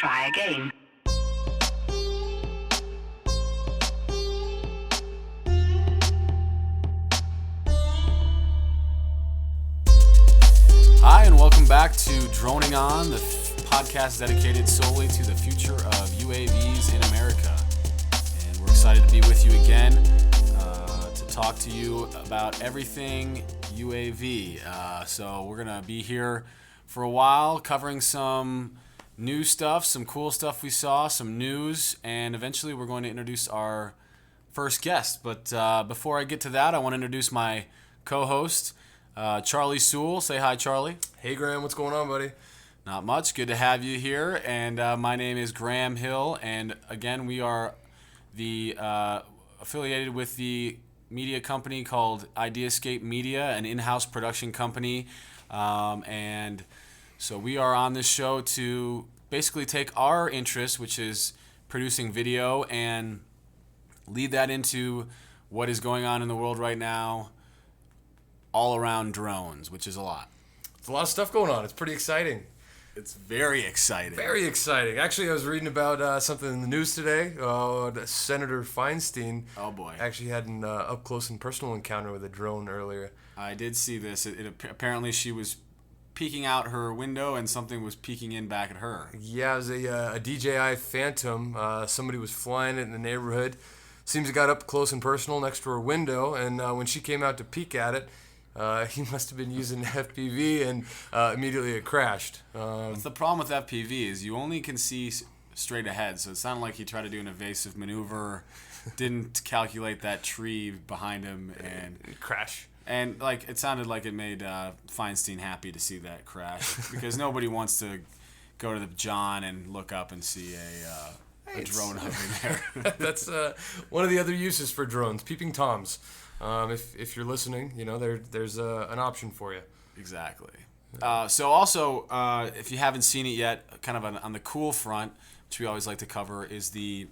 try again. Hi, and welcome back to Droning On, the podcast dedicated solely to the future of UAVs in America. And we're excited to be with you again to talk to you about everything UAV. So we're going to be here for a while covering some new stuff, some cool stuff we saw, some news, and eventually we're going to introduce our first guest. But before I get to that, I want to introduce my co-host, Charlie Sewell. Say hi, Charlie. Hey, Graham. What's going on, buddy? Not much. Good to have you here. And my name is Graham Hill. And again, we are the affiliated with the media company called Ideascape Media, an in-house production company. And so we are on this show to basically take our interest, which is producing video, and lead that into what is going on in the world right now, all around drones, which is a lot. It's a lot of stuff going on. It's pretty exciting. It's very exciting. Very exciting. Actually, I was reading about something in the news today. Senator Feinstein actually had an up-close and personal encounter with a drone earlier. I did see this. Apparently, she was peeking out her window and something was peeking in back at her. Yeah, it was a DJI Phantom. Somebody was flying it in the neighborhood. Seems it got up close and personal next to her window, and when she came out to peek at it, he must have been using FPV, and immediately it crashed. What's the problem with FPV is you only can see straight ahead, so it sounded like he tried to do an evasive maneuver, didn't calculate that tree behind him, and crash. And it sounded like it made Feinstein happy to see that crash, because nobody wants to go to the John and look up and see a drone hovering there. That's one of the other uses for drones, peeping toms. If you're listening, there's an option for you. Exactly. So also, if you haven't seen it yet, kind of on the cool front, which we always like to cover, is the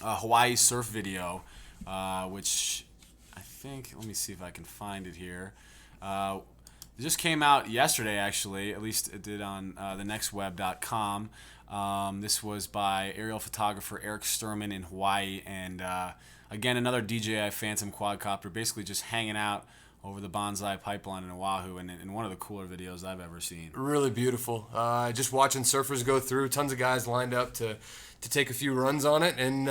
Hawaii surf video, which I think, let me see if I can find it here. It just came out yesterday, actually. At least it did on thenextweb.com. This was by aerial photographer Eric Sturman in Hawaii, and again, another DJI Phantom quadcopter, basically just hanging out over the Bonsai pipeline in Oahu, and one of the cooler videos I've ever seen. Really beautiful. Just watching surfers go through, tons of guys lined up to take a few runs on it, and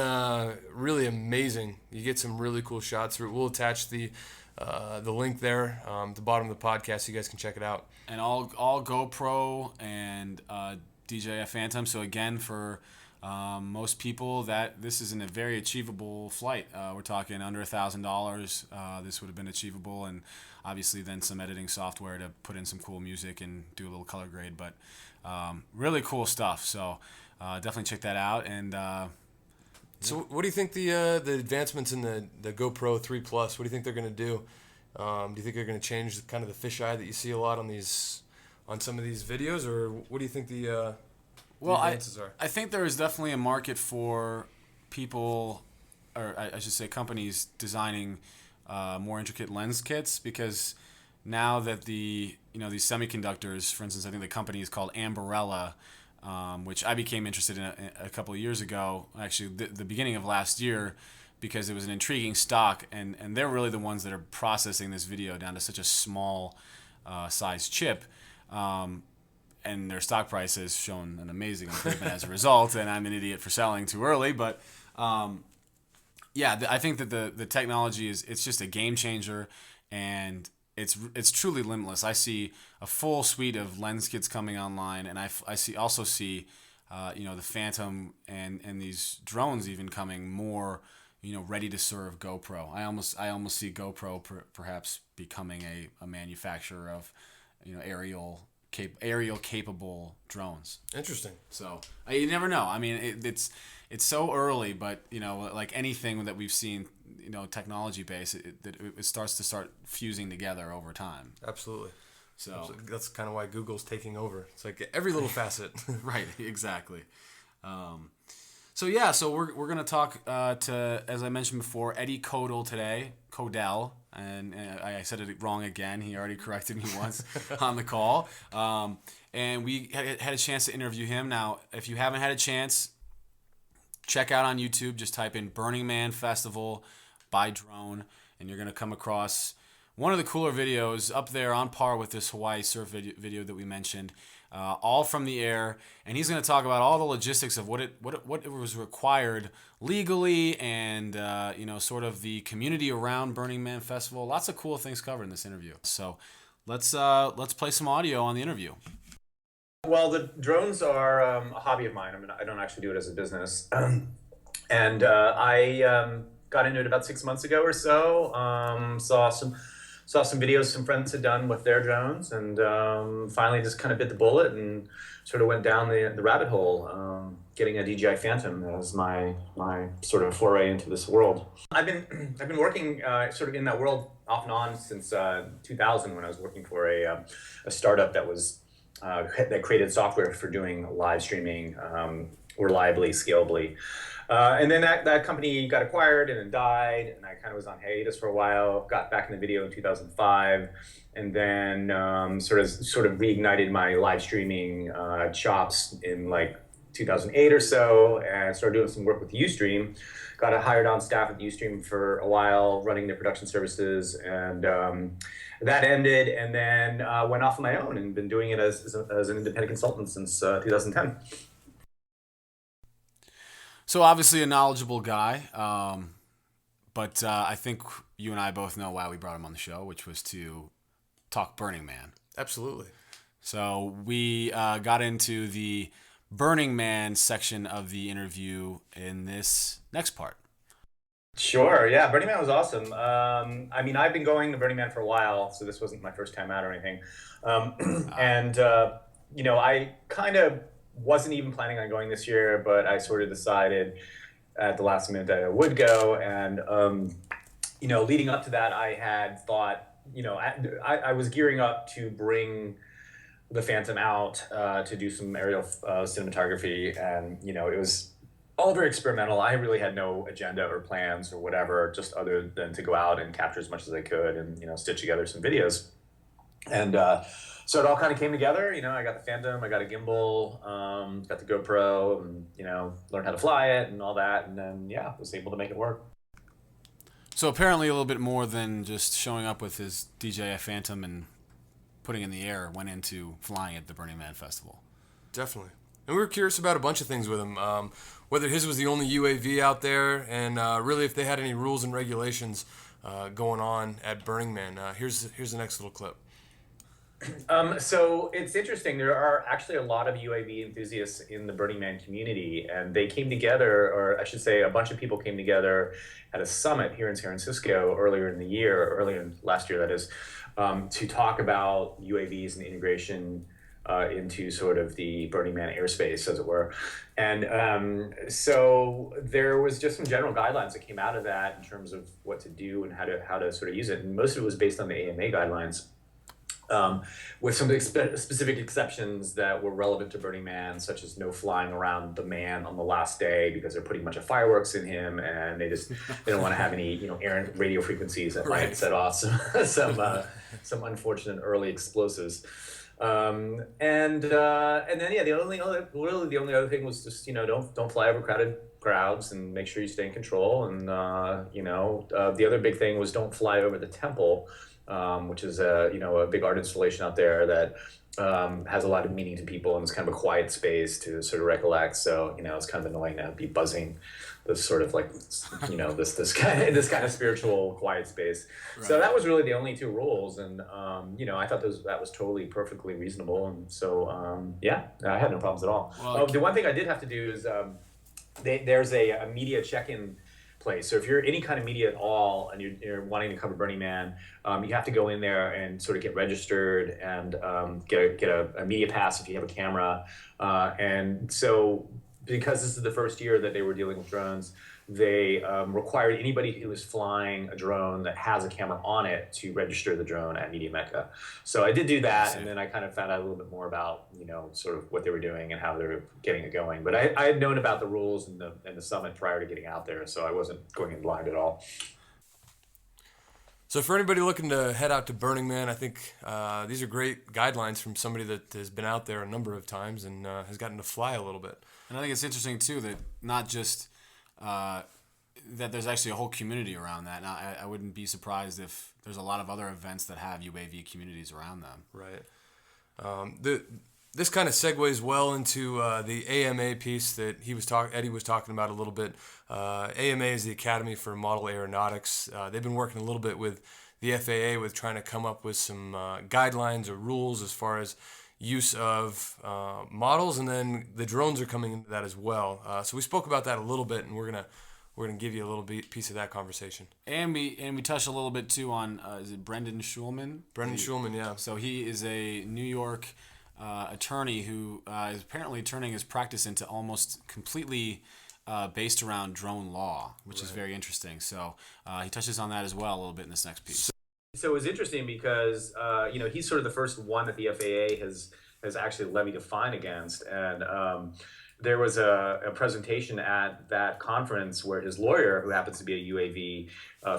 really amazing. You get some really cool shots. We'll attach the link there at the bottom of the podcast so you guys can check it out. And all GoPro and DJI Phantom. So again, for most people, that this isn't a very achievable flight. We're talking under $1,000. This would have been achievable, and obviously then some editing software to put in some cool music and do a little color grade. But really cool stuff. So definitely check that out. And so, what do you think the advancements in the GoPro 3 Plus? What do you think they're going to do? Do you think they're going to change kind of the fisheye that you see a lot on some of these videos, or what do you think the advances are? I think there is definitely a market for people, or I should say companies, designing more intricate lens kits, because now that these semiconductors, for instance, I think the company is called Ambarella, which I became interested in a couple of years ago, actually the beginning of last year, because it was an intriguing stock, and they're really the ones that are processing this video down to such a small size chip. And their stock price has shown an amazing improvement as a result, and I'm an idiot for selling too early. But I think that the technology it's just a game changer, and it's truly limitless. I see a full suite of lens kits coming online, and I also see the Phantom and these drones even coming more ready to serve GoPro. I almost see GoPro perhaps becoming a manufacturer of aerial capable drones. Interesting. So you never know. I mean, it's so early, but like anything that we've seen, technology based, it starts to fusing together over time. Absolutely. So absolutely. That's kind of why Google's taking over. It's like every little facet. Right. Exactly. So we're gonna talk to, as I mentioned before, Eddie Codel today. Codel. And I said it wrong again. He already corrected me once on the call. and we had a chance to interview him. Now, if you haven't had a chance, check out on YouTube. Just type in Burning Man Festival by drone, and you're going to come across one of the cooler videos up there on par with this Hawaii surf video that we mentioned, all from the air. And he's going to talk about all the logistics of what it was required legally, and sort of the community around Burning Man Festival. Lots of cool things covered in this interview. So let's play some audio on the interview. Well, the drones are a hobby of mine. I mean, I don't actually do it as a business. And I got into it about 6 months ago or so. Saw some videos some friends had done with their drones, and finally just kind of bit the bullet and sort of went down the rabbit hole, getting a DJI Phantom as my sort of foray into this world. I've been working sort of in that world off and on since 2000, when I was working for a startup that created software for doing live streaming reliably, scalably. And then that company got acquired and then died, and I kind of was on hiatus for a while. Got back in the video in 2005, and then sort of reignited my live streaming chops in like 2008 or so, and started doing some work with Ustream. Got hired on staff at Ustream for a while, running their production services, and that ended, and then went off on my own and been doing it as an independent consultant since 2010. So obviously a knowledgeable guy, but I think you and I both know why we brought him on the show, which was to talk Burning Man. Absolutely. So we got into the Burning Man section of the interview in this next part. Sure, yeah, Burning Man was awesome. I mean, I've been going to Burning Man for a while, so this wasn't my first time out or anything. I kind of wasn't even planning on going this year, but I sort of decided at the last minute that I would go. And, leading up to that, I had thought, I was gearing up to bring the Phantom out to do some aerial cinematography. And, it was all very experimental. I really had no agenda or plans or whatever, just other than to go out and capture as much as I could and, stitch together some videos. And so it all kind of came together. I got the Phantom, I got a gimbal, got the GoPro, and, learned how to fly it and all that. And then, was able to make it work. So apparently a little bit more than just showing up with his DJI Phantom and putting in the air went into flying at the Burning Man Festival. Definitely. And we were curious about a bunch of things with him, whether his was the only UAV out there, and really if they had any rules and regulations going on at Burning Man. Here's the next little clip. So it's interesting. There are actually a lot of UAV enthusiasts in the Burning Man community, and they came together, or I should say a bunch of people came together at a summit here in San Francisco earlier in last year, that is, to talk about UAVs and the integration into sort of the Burning Man airspace, as it were. And so there was just some general guidelines that came out of that in terms of what to do and how to sort of use it. And most of it was based on the AMA guidelines. With some specific exceptions that were relevant to Burning Man, such as no flying around the man on the last day because they're putting a bunch of fireworks in him, and they don't want to have any errant radio frequencies that might set off some unfortunate early explosives. And then the only other thing was just don't fly over crowded crowds and make sure you stay in control. And the other big thing was don't fly over the temple. Which is a big art installation out there that has a lot of meaning to people, and it's kind of a quiet space to sort of recollect. So it's kind of annoying to be buzzing this sort of like this kind of spiritual quiet space. Right. So that was really the only two rules, and I thought that was totally perfectly reasonable, and so I had no problems at all. Well, the one thing I did have to do is there's a media check-in place. So if you're any kind of media at all and you're wanting to cover Burning Man, you have to go in there and sort of get registered and get a media pass if you have a camera. And so because this is the first year that they were dealing with drones, they required anybody who was flying a drone that has a camera on it to register the drone at Media Mecca. So I did do that, and then I kind of found out a little bit more about sort of what they were doing and how they were getting it going. But I had known about the rules and the summit prior to getting out there, so I wasn't going in blind at all. So for anybody looking to head out to Burning Man, I think these are great guidelines from somebody that has been out there a number of times and has gotten to fly a little bit. And I think it's interesting too that not just that there's actually a whole community around that. Now, I wouldn't be surprised if there's a lot of other events that have UAV communities around them. Right. This kind of segues well into the AMA piece that Eddie was talking about a little bit. AMA is the Academy for Model Aeronautics. They've been working a little bit with the FAA with trying to come up with some guidelines or rules as far as use of models, and then the drones are coming into that as well. So we spoke about that a little bit, and we're gonna give you a little piece of that conversation. And we touched a little bit too on is it Brendan Schulman? Schulman, yeah. So he is a New York attorney who is apparently turning his practice into almost completely based around drone law, which is very interesting. So he touches on that as well a little bit in this next piece. So it was interesting because he's sort of the first one that the FAA has actually levied a fine against, and there was a presentation at that conference where his lawyer, who happens to be a UAV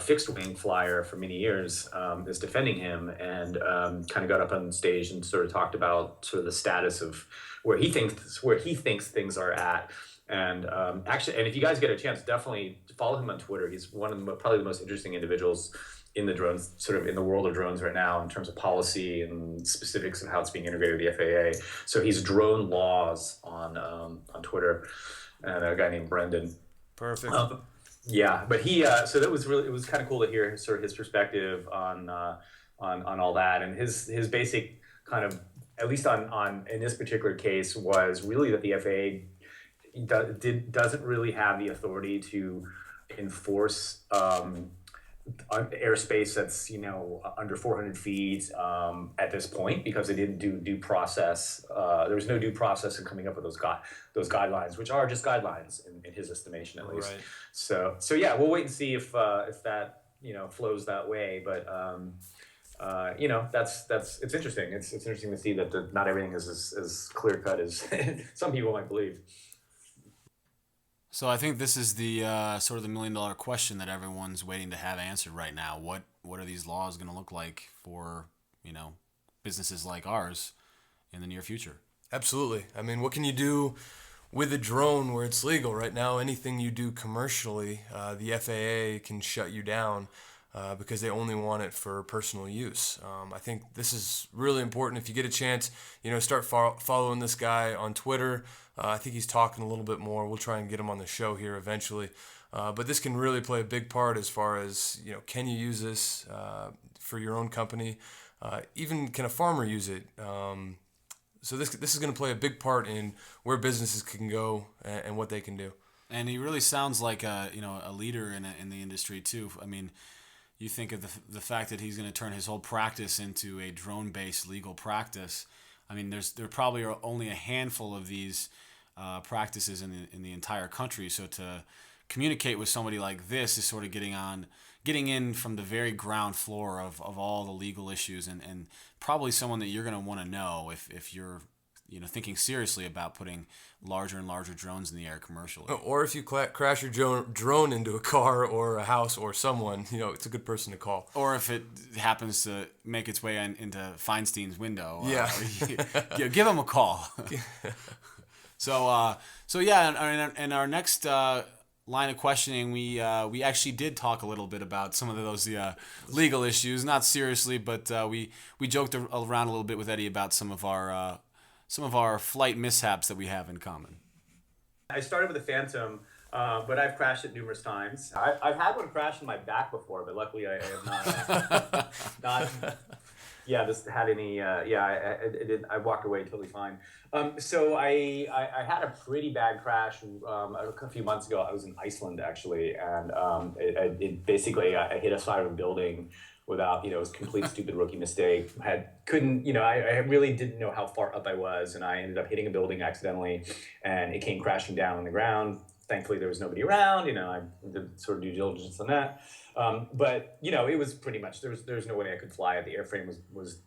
fixed wing flyer for many years, is defending him, and kind of got up on stage and sort of talked about sort of the status of where he thinks things are at. And actually, and if you guys get a chance, definitely follow him on Twitter. He's one of probably the most interesting individuals in the drones, sort of in the world of drones right now, in terms of policy and specifics of how it's being integrated with the FAA. So he's Drone Laws on Twitter, and a guy named Brendan. Perfect. Yeah, but he so it was kind of cool to hear sort of his perspective on all that, and his basic kind of, at least on in this particular case, was really that the FAA doesn't really have the authority to enforce airspace that's under 400 feet at this point, because they didn't do due process. There was no due process in coming up with those guidelines, which are just guidelines in his estimation, at least. Right. So yeah, we'll wait and see if that flows that way. But it's interesting. It's interesting to see that not everything is as clear cut as some people might believe. So I think this is the sort of the $1 million question that everyone's waiting to have answered right now. What are these laws going to look like for businesses like ours in the near future? Absolutely. I mean, what can you do with a drone where it's legal right now? Anything you do commercially, the FAA can shut you down because they only want it for personal use. I think this is really important. If you get a chance, start following this guy on Twitter. I think he's talking a little bit more. We'll try and get him on the show here eventually. But this can really play a big part as far as, can you use this for your own company? Even can a farmer use it? So this is going to play a big part in where businesses can go and what they can do. And he really sounds like a leader in the industry too. I mean, you think of the fact that he's going to turn his whole practice into a drone-based legal practice. I mean, there probably are only a handful of these practices in the entire country. So to communicate with somebody like this is sort of getting in from the very ground floor of all the legal issues, and probably someone that you're going to want to know if you're thinking seriously about putting larger and larger drones in the air commercially. Or if you crash your drone into a car or a house or someone, it's a good person to call. Or if it happens to make its way into Feinstein's window, give him a call. So yeah, in our next line of questioning, we actually did talk a little bit about some of those legal issues, not seriously, but we joked around a little bit with Eddie about some of our flight mishaps that we have in common. I started with a Phantom, but I've crashed it numerous times. I've had one crash in my back before, but luckily I have not just had any. I walked away totally fine. So I had a pretty bad crash a few months ago. I was in Iceland actually, and I hit a side of a building without, it was a complete stupid rookie mistake. I really didn't know how far up I was, and I ended up hitting a building accidentally, and it came crashing down on the ground. Thankfully, there was nobody around. I did sort of due diligence on that. But it was pretty much, there's no way I could fly it. The airframe was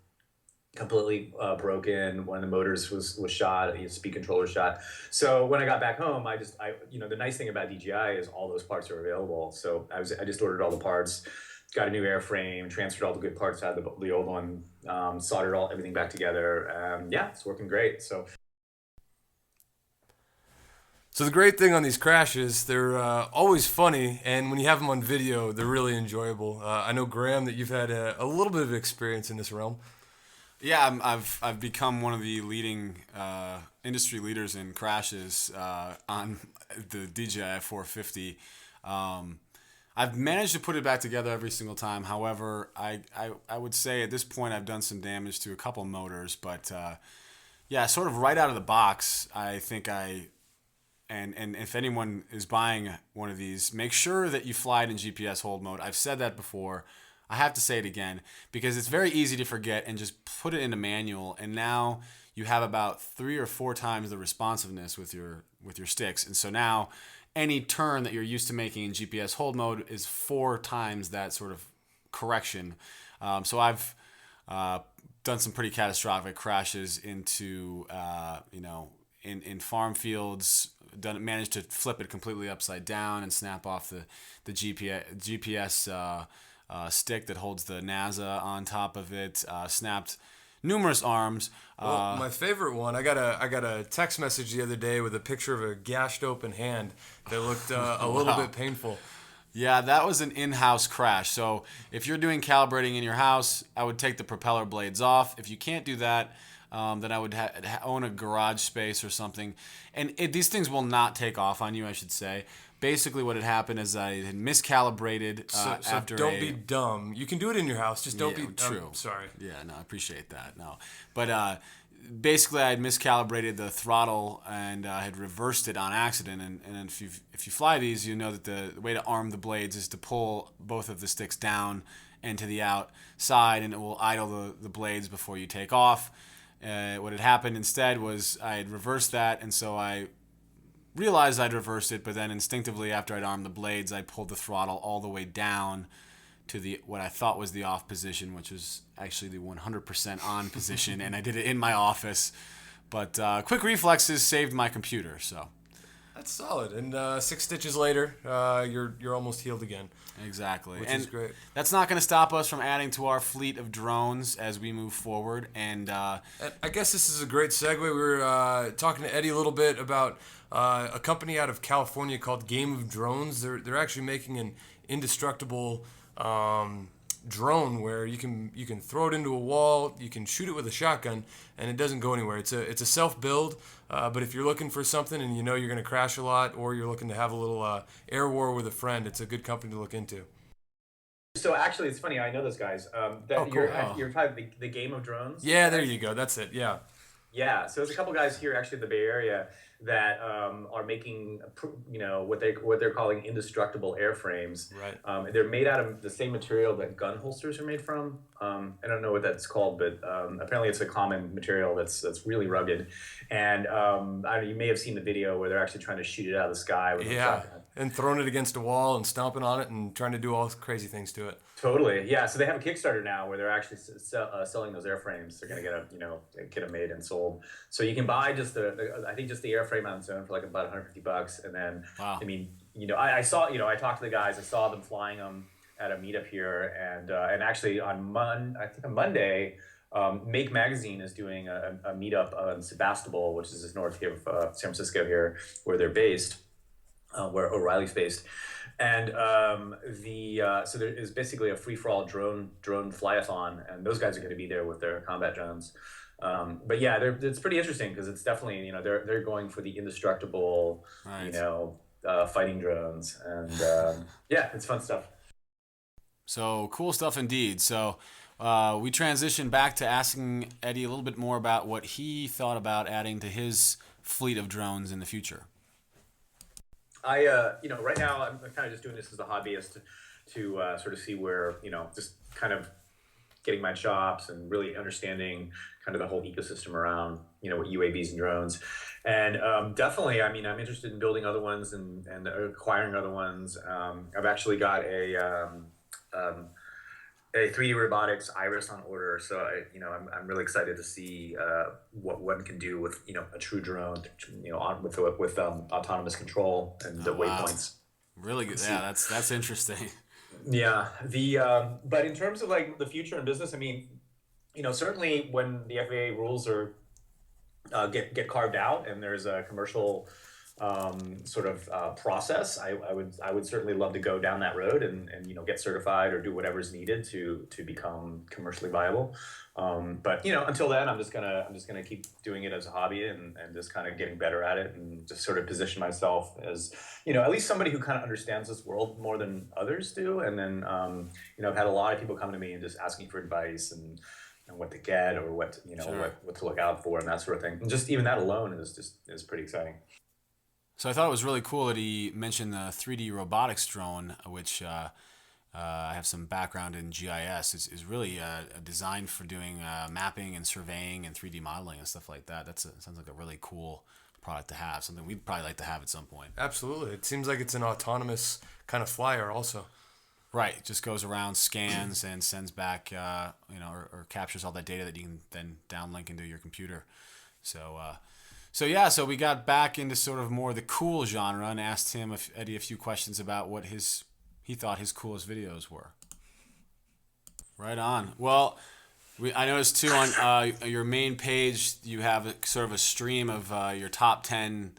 completely broken. One of the motors was shot. The speed controller shot. So when I got back home, the nice thing about DJI is all those parts are available. So I just ordered all the parts, got a new airframe, transferred all the good parts out of the old one, soldered everything back together. Yeah, it's working great. So So the great thing on these crashes, they're always funny, and when you have them on video, they're really enjoyable. I know, Graham, that you've had a little bit of experience in this realm. Yeah, I've become one of the leading industry leaders in crashes on the DJI 450. I've managed to put it back together every single time. However, I would say at this point I've done some damage to a couple motors, but yeah, sort of right out of the box, I think and if anyone is buying one of these, make sure that you fly it in GPS hold mode. I've said that before. I have to say it again because it's very easy to forget and just put it into manual, and now you have about 3 or 4 times the responsiveness with your sticks. And so now any turn that you're used to making in GPS hold mode is 4 times that sort of correction. So I've done some pretty catastrophic crashes into in farm fields. Managed to flip it completely upside down and snap off the GPS stick that holds the NASA on top of it. Snapped numerous arms. Well, my favorite one, I got a text message the other day with a picture of a gashed open hand that looked a little bit painful. Yeah, that was an in-house crash. So if you're doing calibrating in your house, I would take the propeller blades off. If you can't do that, then I would own a garage space or something. And these things will not take off on you, I should say. Basically, what had happened is I had miscalibrated So after don't be dumb. You can do it in your house. Just don't Yeah, be true. Sorry. Yeah, no, I appreciate that. No, but basically, I had miscalibrated the throttle and had reversed it on accident. And if you fly these, you know that the way to arm the blades is to pull both of the sticks down and to the outside, and it will idle the blades before you take off. What had happened instead was I had reversed that, and so I realized I'd reversed it, but then instinctively after I'd armed the blades, I pulled the throttle all the way down to what I thought was the off position, which was actually the 100% on position, and I did it in my office. But quick reflexes saved my computer, so. That's solid. And 6 stitches later, you're almost healed again. Exactly. Which and is great. That's not going to stop us from adding to our fleet of drones as we move forward. And I guess this is a great segue. We were talking to Eddie a little bit about a company out of California called Game of Drones. They're actually making an indestructible drone where you can throw it into a wall, you can shoot it with a shotgun, and it doesn't go anywhere. It's a self-build, but if you're looking for something and you know you're going to crash a lot, or you're looking to have a little air war with a friend, it's a good company to look into. So actually, it's funny. I know those guys. Oh, cool. You're probably the Game of Drones. Yeah, there you go. That's it. Yeah. Yeah. So there's a couple guys here, actually, in the Bay Area, that are making, what they're calling indestructible airframes. Right. They're made out of the same material that gun holsters are made from. I don't know what that's called, but apparently it's a common material that's really rugged. And you may have seen the video where they're actually trying to shoot it out of the sky with a shotgun. And throwing it against a wall and stomping on it and trying to do all crazy things to it. Totally, yeah. So they have a Kickstarter now where they're actually selling those airframes. They're going to get them made and sold. So you can buy just I think just the airframe on its own for like about $150, and then wow. I mean, I saw, I talked to the guys. I saw them flying them at a meetup here, and actually on Monday, Make Magazine is doing a meetup on Sebastopol, which is just north here of San Francisco here, where they're based. Where O'Reilly's based, and so there is basically a free for all drone flyathon, and those guys are going to be there with their combat drones. But yeah, it's pretty interesting because it's definitely they're going for the indestructible, right. Fighting drones, and yeah, it's fun stuff. So cool stuff indeed. So we transition back to asking Eddie a little bit more about what he thought about adding to his fleet of drones in the future. Right now I'm kind of just doing this as a hobbyist to sort of see where, just kind of getting my chops and really understanding kind of the whole ecosystem around, what UAVs and drones. And definitely, I mean, I'm interested in building other ones and acquiring other ones. I've actually got a 3D robotics Iris on order, so I'm really excited to see what one can do with a true drone, with autonomous control and the waypoints. Really good. Yeah, that's interesting. Yeah, the but in terms of like the future in business, I mean, certainly when the FAA rules are get carved out and there's a commercial sort of process, I would certainly love to go down that road and get certified or do whatever's needed to become commercially viable. But until then, I'm just gonna keep doing it as a hobby and just kind of getting better at it and just sort of position myself as at least somebody who kind of understands this world more than others do. And then I've had a lot of people come to me and just asking for advice and what to get or what Sure. what to look out for and that sort of thing. And just even that alone is pretty exciting. So I thought it was really cool that he mentioned the 3D robotics drone, which I have some background in GIS. Is really designed for doing mapping and surveying and 3D modeling and stuff like that. Sounds like a really cool product to have. Something we'd probably like to have at some point. Absolutely. It seems like it's an autonomous kind of flyer also. Right. It just goes around, scans, and sends back, or captures all that data that you can then downlink into your computer. So, so we got back into sort of more the cool genre and asked him, Eddie, a few questions about what he thought his coolest videos were. Right on. Well, I noticed too on your main page you have sort of a stream of your top 10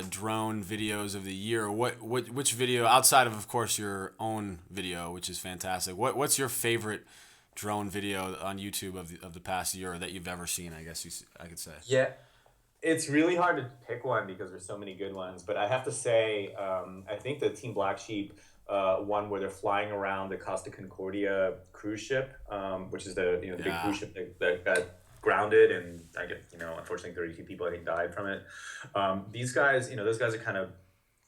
drone videos of the year. Which video outside of course your own video, which is fantastic? What's your favorite drone video on YouTube of the past year that you've ever seen? I guess I could say. Yeah, it's really hard to pick one because there's so many good ones. But I have to say, I think the Team Black Sheep one where they're flying around the Costa Concordia cruise ship, which is the big Yeah. cruise ship that got grounded, and I get unfortunately 32 people I think died from it. These guys, those guys are kind of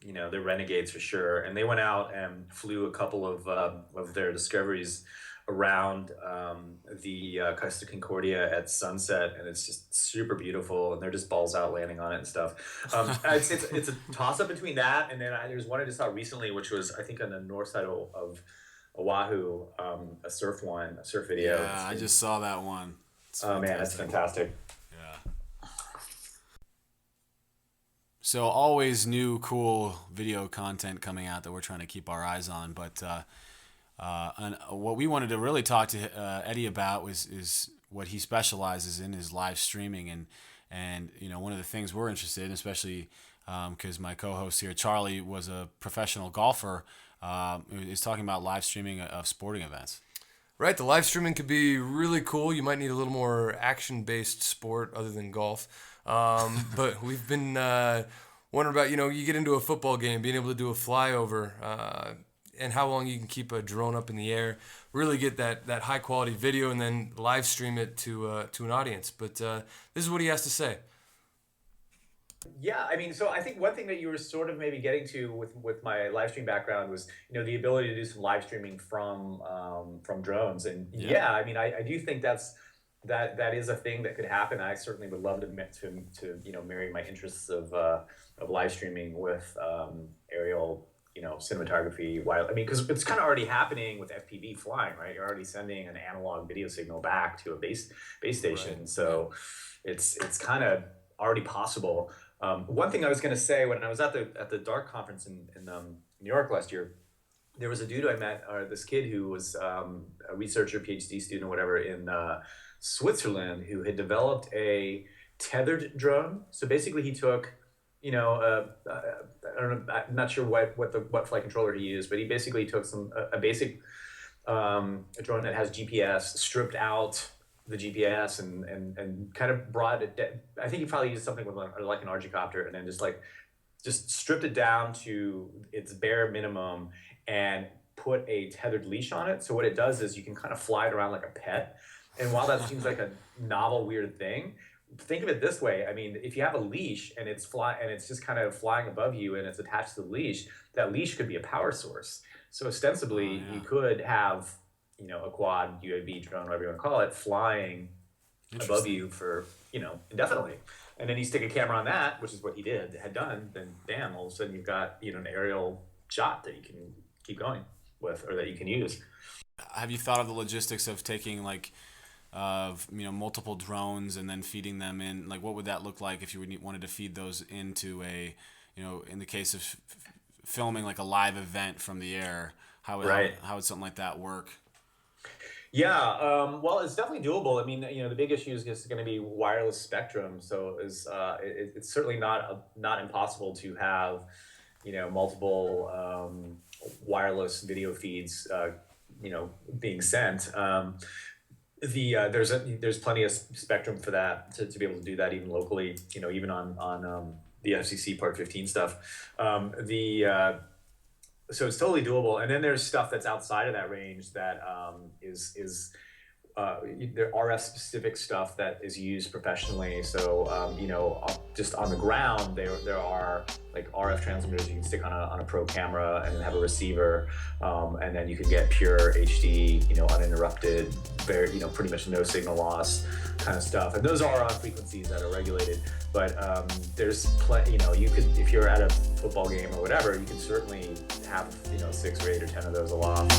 they're renegades for sure, and they went out and flew a couple of their discoveries around the Costa Concordia at sunset, and it's just super beautiful, and they're just balls out landing on it and stuff. I'd say it's a toss up between that, and then there's one I just saw recently, which was I think on the north side of Oahu, a surf video. Yeah, I just saw that one. It's Oh man, that's fantastic. fantastic. Yeah. So always new cool video content coming out that we're trying to keep our eyes on. But and what we wanted to really talk to Eddie about is what he specializes in is live streaming, and one of the things we're interested in, especially because my co-host here Charlie was a professional golfer, is talking about live streaming of sporting events. Right, the live streaming could be really cool. You might need a little more action-based sport other than golf. But we've been wondering about, you get into a football game, being able to do a flyover, and how long you can keep a drone up in the air, really get that high-quality video, and then live stream it to an audience. But this is what he has to say. Yeah, I mean, so I think one thing that you were sort of maybe getting to with my live stream background was, the ability to do some live streaming from drones. And Yeah. yeah, I mean, I do think that is a thing that could happen. I certainly would love to marry my interests of live streaming with aerial cinematography. While I mean, because it's kind of already happening with FPV flying, right? You're already sending an analog video signal back to a base station, Right. so it's kind of already possible. One thing I was going to say when I was at the Dark conference in New York last year, there was a dude I met, this kid who was a researcher, PhD student, or whatever, in Switzerland, who had developed a tethered drone. So basically, he took, I don't know, I'm not sure what flight controller he used, but he basically took a basic a drone that has GPS, stripped out the GPS and kind of brought it. I think he probably used something with like an RG-copter, and then just stripped it down to its bare minimum and put a tethered leash on it. So what it does is you can kind of fly it around like a pet. And while that seems like a novel, weird thing, think of it this way. I mean, if you have a leash and it's just kind of flying above you and it's attached to the leash, that leash could be a power source. So ostensibly, Oh, yeah. you could have a quad, UAV, drone, whatever you want to call it, flying above Interesting. you for indefinitely. And then you stick a camera on that, which is what he had done. Then bam, all of a sudden you've got an aerial shot that you can keep going with, or that you can use. Have you thought of the logistics of taking multiple drones and then feeding them in? Like, what would that look like if you wanted to feed those into a, in the case of filming like a live event from the air? Right. how would something like that work? Yeah, well, it's definitely doable. I mean, the big issue is just going to be wireless spectrum. So it's certainly not impossible to have, multiple wireless video feeds, being sent. There's plenty of spectrum for that to be able to do that even locally. Even on the FCC Part 15 stuff. So it's totally doable. And then there's stuff that's outside of that range that is there RF specific stuff that is used professionally. So just on the ground, there are like RF transmitters you can stick on a pro camera and then have a receiver, and then you can get pure HD, uninterrupted, very pretty much no signal loss kind of stuff. And those are on frequencies that are regulated. But there's plenty. You could, if you're at a football game or whatever, you can certainly have 6 or 8 or 10 of those aloft.